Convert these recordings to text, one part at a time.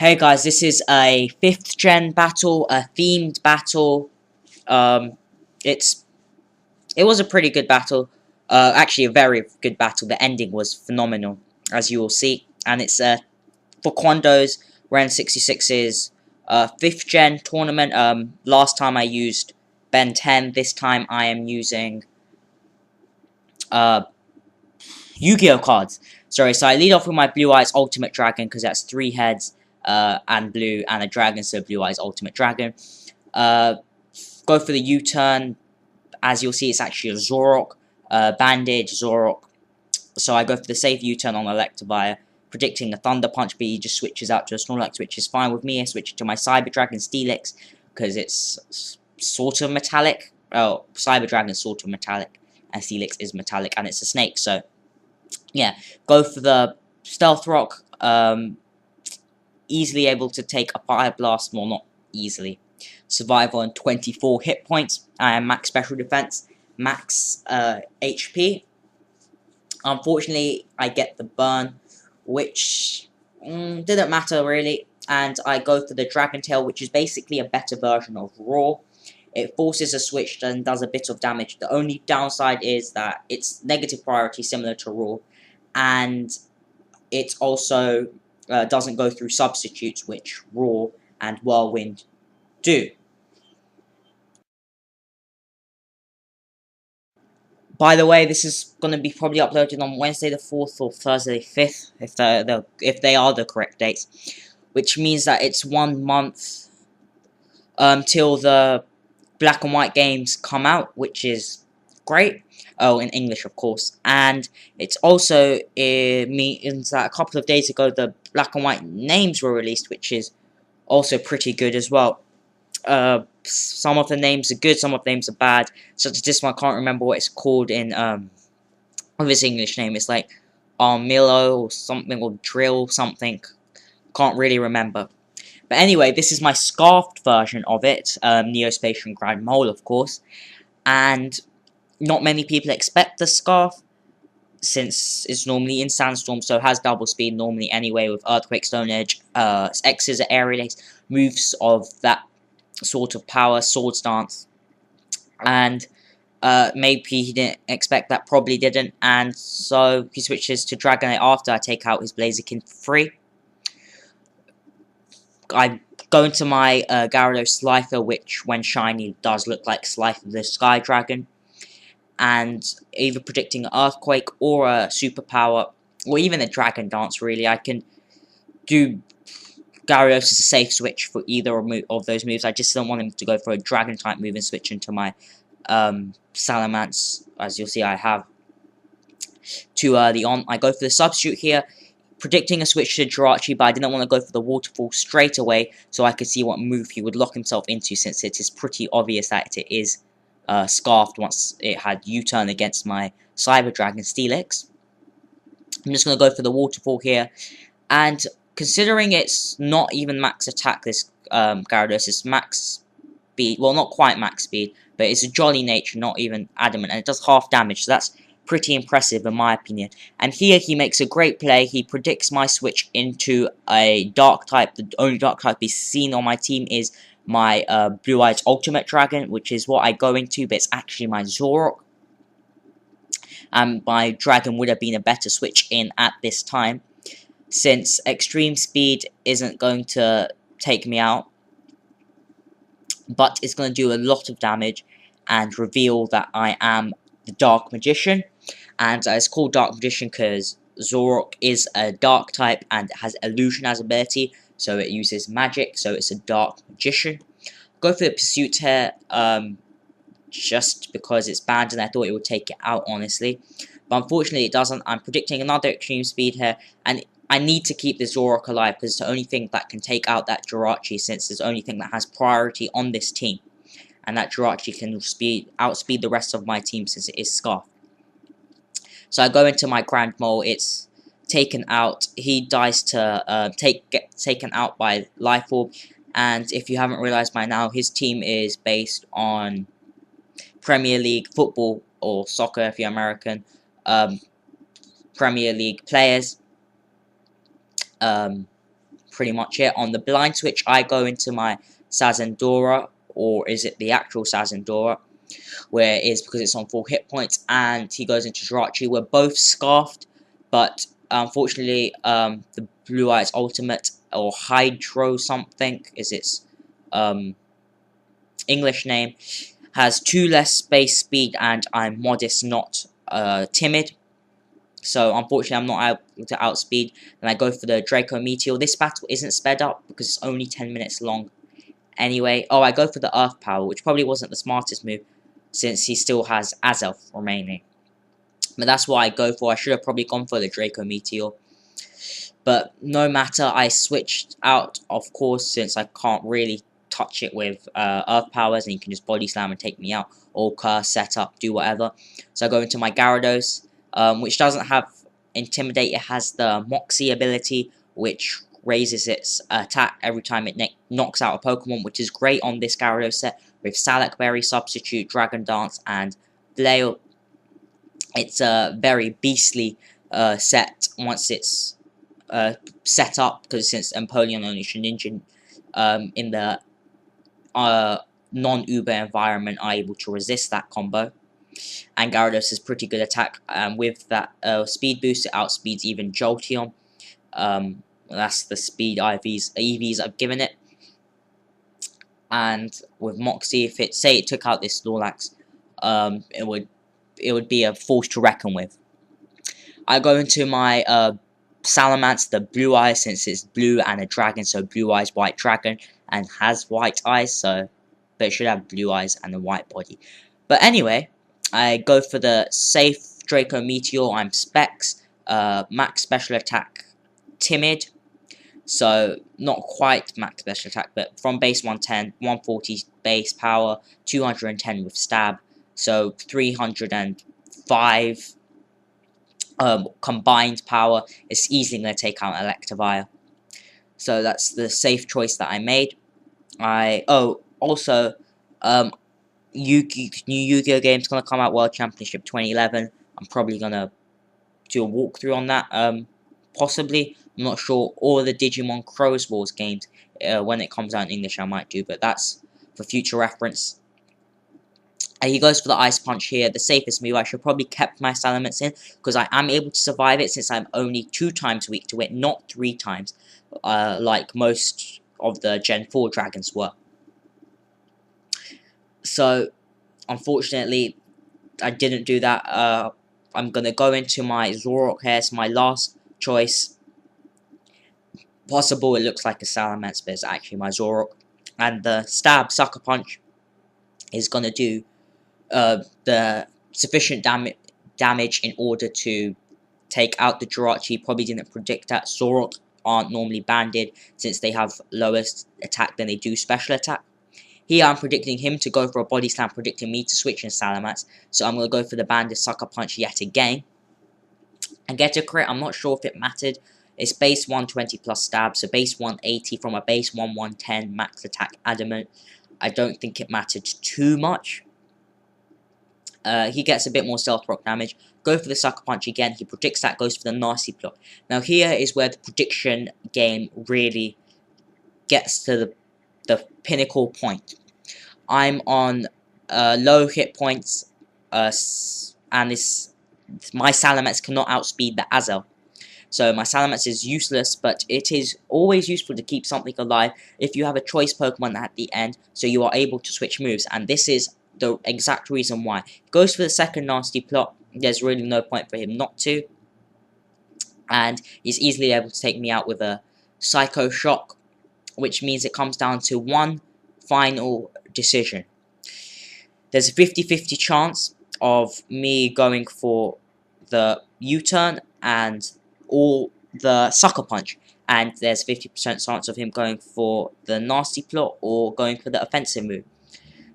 Hey guys, this is a 5th gen battle, a themed battle. Um, it was a pretty good battle. Actually a very good battle. The ending was phenomenal, as you will see. And it's for Kwando's Ren66's 5th gen tournament. Last time I used Ben 10. This time I am using Yu-Gi-Oh cards. Sorry, so I lead off with my Blue Eyes Ultimate Dragon because that's 3 heads. And blue and a dragon, so Blue Eyes Ultimate Dragon. Go for the U-turn. As you'll see, it's actually a Zorok, Bandage, Zorok. So I go for the safe U-turn on Electivire, predicting a Thunder Punch, but he just switches out to a Snorlax, which is fine with me. I switch it to my Cyber Dragon Steelix, because it's sort of metallic. Oh, Cyber Dragon is sort of metallic, and Steelix is metallic, and it's a snake, so yeah. Go for the Stealth Rock, easily able to take a Fire Blast, well, not easily. Survival and 24 hit points. I am max special defense, max HP. Unfortunately, I get the burn, which didn't matter really. And I go for the Dragon Tail, which is basically a better version of Roar. It forces a switch and does a bit of damage. The only downside is that it's negative priority, similar to Roar, and it also doesn't go through substitutes, which Roar and Whirlwind do. By the way, this is going to be probably uploaded on Wednesday the 4th or Thursday the 5th, if they are the correct dates, which means that it's 1 month till the black and white games come out, which is great. Oh, in English, of course. And it's also means that a couple of days ago the black and white names were released, which is also pretty good as well. Some of the names are good, some of the names are bad. Such as this one, I can't remember what it's called in of its English name. It's like Armillo or something, or Drill something. Can't really remember. But anyway, this is my scarfed version of it, Neospatial Grand Mole, of course. And not many people expect the scarf, since it's normally in Sandstorm, so it has double speed normally anyway, with Earthquake, Stone Edge, X's are Aerial Ace, moves of that sort of power, Swords Dance, and maybe he didn't expect that, probably didn't, and so he switches to Dragonite after I take out his Blaziken for free. I go into my Gyarados Slifer, which when shiny does look like Slifer the Sky Dragon, and either predicting an Earthquake or a Superpower, or even a Dragon Dance really. I can do Gyarados as a safe switch for either of those moves. I just don't want him to go for a Dragon type move and switch into my Salamence. As you'll see, I have too early on. I go for the substitute here, predicting a switch to Jirachi, but I didn't want to go for the Waterfall straight away, so I could see what move he would lock himself into, since it is pretty obvious that it is scarfed once it had U-turn against my Cyber Dragon Steelix. I'm just going to go for the Waterfall here, and considering it's not even max attack, this Gyarados is max speed, well, not quite max speed, but it's a Jolly Nature, not even Adamant, and it does half damage, so that's pretty impressive in my opinion. And here he makes a great play. He predicts my switch into a Dark type. The only Dark type he's seen on my team is my Blue Eyes Ultimate Dragon, which is what I go into, but it's actually my Zorok. And my Dragon would have been a better switch in at this time, since Extreme Speed isn't going to take me out, but it's going to do a lot of damage and reveal that I am the Dark Magician. And it's called Dark Magician because Zorok is a Dark type and has Illusion as ability, so it uses magic, so it's a Dark Magician. Go for the Pursuit here, just because it's banned and I thought it would take it out, honestly. But unfortunately it doesn't. I'm predicting another Extreme Speed here, and I need to keep the Zorok alive because it's the only thing that can take out that Jirachi, since it's the only thing that has priority on this team. And that Jirachi can outspeed the rest of my team since it is scarfed. So I go into my Grand Mole, it's taken out. He dies to get taken out by Life Orb. And if you haven't realized by now, his team is based on Premier League football, or soccer if you're American, Premier League players. pretty much it. On the blind switch, I go into my Sazendora, or is it the actual Sazendora, where it is because it's on full hit points, and he goes into Jirachi. We're both scarfed, but unfortunately, the Blue Eyes Ultimate, or Hydro something is its English name, has 2 less space speed, and I'm modest, not timid. So unfortunately, I'm not able to outspeed, and I go for the Draco Meteor. This battle isn't sped up because it's only 10 minutes long. Anyway, oh, I go for the Earth Power, which probably wasn't the smartest move, since he still has Azel remaining. But that's what I go for. I should have probably gone for the Draco Meteor. But no matter, I switched out, of course, since I can't really touch it with Earth Powers, and you can just Body Slam and take me out, or Curse, set up, do whatever. So I go into my Gyarados, which doesn't have Intimidate. It has the Moxie ability, which raises its attack every time it knocks out a Pokemon, which is great on this Gyarados set with Salak Berry, Substitute, Dragon Dance, and Flail. It's a very beastly set once it's set up, because since Empoleon only Shinichi in the non-Uber environment are able to resist that combo. And Gyarados has pretty good attack, and with that speed boost, it outspeeds even Jolteon. That's the speed EVs I've given it. And with Moxie, if it took out this Snorlax, it would be a force to reckon with. I go into my Salamence, the Blue Eyes, since it's blue and a dragon, so Blue Eyes, White Dragon, and has white eyes, so but it should have blue eyes and a white body. But anyway, I go for the safe Draco Meteor. I'm Specs, max special attack, timid, so not quite max special attack, but from base 110, 140 base power, 210 with stab, so 305 combined power. Is easily going to take out Electivire. So that's the safe choice that I made. Also, new Yu-Gi-Oh game's gonna come out, World Championship 2011. I'm probably gonna do a walkthrough on that. Possibly, I'm not sure. Or the Digimon Crows Wars games, when it comes out in English, I might do, but that's for future reference. He goes for the Ice Punch here, the safest move. I should probably kept my Salamence in, because I am able to survive it, since I'm only 2 times weak to it, not 3 times, like most of the Gen 4 dragons were. So, unfortunately, I didn't do that. I'm going to go into my Zoroark here. It's my last choice. Possible it looks like a Salamence, but it's actually my Zoroark. And the Stab Sucker Punch is going to do the sufficient damage in order to take out the Jirachi. Probably didn't predict that. Zoroark aren't normally banded, since they have lowest attack than they do special attack. Here I'm predicting him to go for a Body Slam, predicting me to switch in Salamence. So I'm going to go for the banded Sucker Punch yet again. And get a crit. I'm not sure if it mattered. It's base 120 plus stab, so base 180 from a base 110 max attack adamant. I don't think it mattered too much. He gets a bit more stealth rock damage. Go for the Sucker Punch again. He predicts that, goes for the Nasty Plot. Now here is where the prediction game really gets to the pinnacle point. I'm on low hit points, and my Salamence cannot outspeed the Azel. So my Salamence is useless, but it is always useful to keep something alive if you have a choice Pokemon at the end, so you are able to switch moves, and this is the exact reason why. Goes for the second Nasty Plot. There's really no point for him not to, and he's easily able to take me out with a Psycho Shock, which means it comes down to one final decision. There's a 50-50 chance of me going for the U-turn and or the Sucker Punch, and there's 50% chance of him going for the Nasty Plot or going for the offensive move.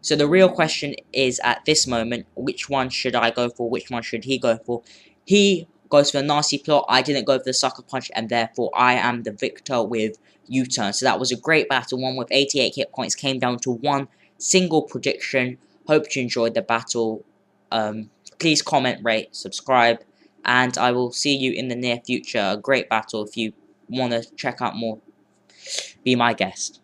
So the real question is, at this moment, which one should I go for, which one should he go for? He goes for the Nasty Plot, I didn't go for the Sucker Punch, and therefore I am the victor with U-turn. So that was a great battle, one with 88 hit points, came down to one single prediction. Hope you enjoyed the battle. Please comment, rate, subscribe, and I will see you in the near future. A great battle if you want to check out more. be my guest.